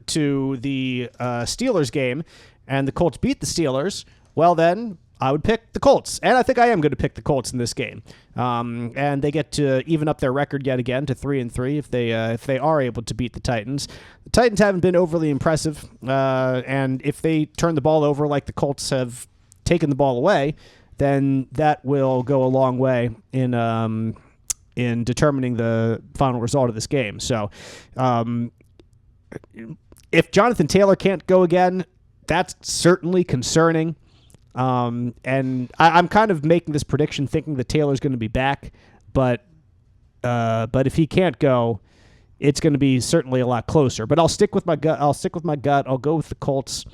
to the Steelers game, and the Colts beat the Steelers, well then, I would pick the Colts, and I think I am going to pick the Colts in this game. And they get to even up their record yet again to 3-3 if they are able to beat the Titans. The Titans haven't been overly impressive, and if they turn the ball over like the Colts have taken the ball away, then that will go a long way in determining the final result of this game. So, if Jonathan Taylor can't go again, that's certainly concerning. And I'm kind of making this prediction thinking that Taylor's going to be back, but if he can't go, it's going to be certainly a lot closer. But I'll stick with my gut. I'll go with the Colts.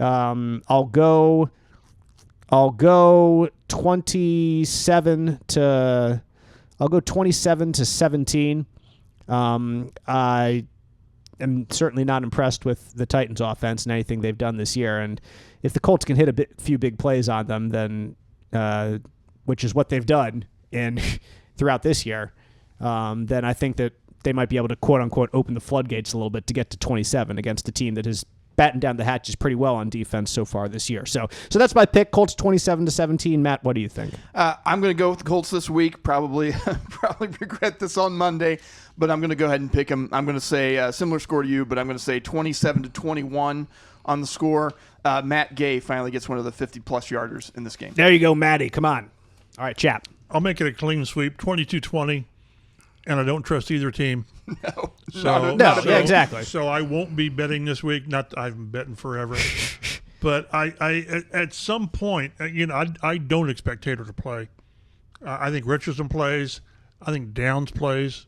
I'll go 27 to 17. I am certainly not impressed with the Titans offense and anything they've done this year. And if the Colts can hit a few big plays on them, then which is what they've done throughout this year, then I think that they might be able to quote-unquote open the floodgates a little bit to get to 27 against a team that has battened down the hatches pretty well on defense so far this year. So that's my pick. Colts 27-17. Matt, what do you think?
I'm going to go with the Colts this week. Probably regret this on Monday, but I'm going to go ahead and pick them. I'm going to say a similar score to you, but I'm going to say 27-21 on the score. Matt Gay finally gets one of the 50-plus yarders in this game.
There you go, Matty. Come on. All right, Chap.
I'll make it a clean sweep, 22-20, and I don't trust either team.
No, exactly.
So I won't be betting this week. Not I've been betting forever, but I at some point, I don't expect Taylor to play. I think Richardson plays. I think Downs plays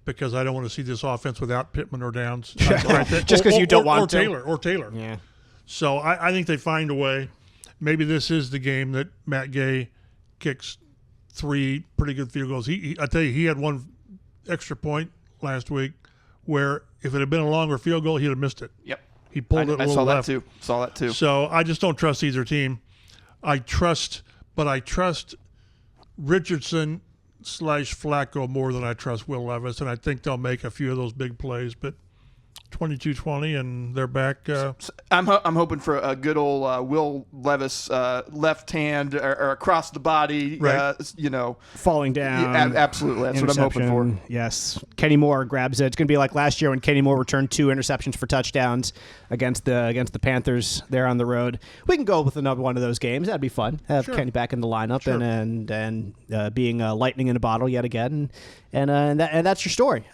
because I don't want to see this offense without Pittman or Downs.
Just because you don't want to.
Or Taylor.
Yeah.
So I think they find a way. Maybe this is the game that Matt Gay kicks 3 pretty good field goals. I tell you, he had one extra point last week where if it had been a longer field goal, he'd have missed it.
Yep.
He pulled it a little left.
Saw that too.
So I just don't trust either team. I trust Richardson / Flacco more than I trust Will Levis, and I think they'll make a few of those big plays, but 22-20, and they're back.
I'm hoping for a good old Will Levis left hand or across the body,
right.
Falling down.
Yeah, absolutely. That's what I'm hoping for.
Yes. Kenny Moore grabs it. It's going to be like last year when Kenny Moore returned 2 interceptions for touchdowns against the Panthers there on the road. We can go with another one of those games. That'd be fun. Have Kenny back in the lineup and being lightning in a bottle yet again. And that's your story.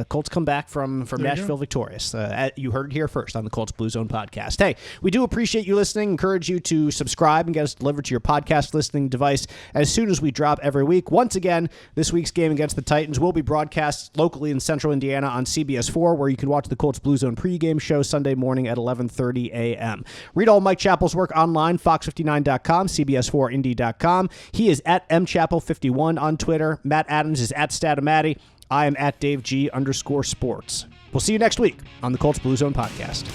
Colts come back from Nashville victorious. You heard it here first on the Colts Blue Zone Podcast. Hey, we do appreciate you listening. Encourage you to subscribe and get us delivered to your podcast listening device as soon as we drop every week. Once again, this week's game against the Titans will be broadcast locally in Central Indiana on CBS4, where you can watch the Colts Blue Zone pregame show Sunday morning at 11:30 a.m. Read all Mike Chappell's work online, fox59.com, cbs4indy.com. He is at mchappell51 on Twitter. Matt Adams is at Statomatty. I am at DaveG_sports. We'll see you next week on the Colts Blue Zone Podcast.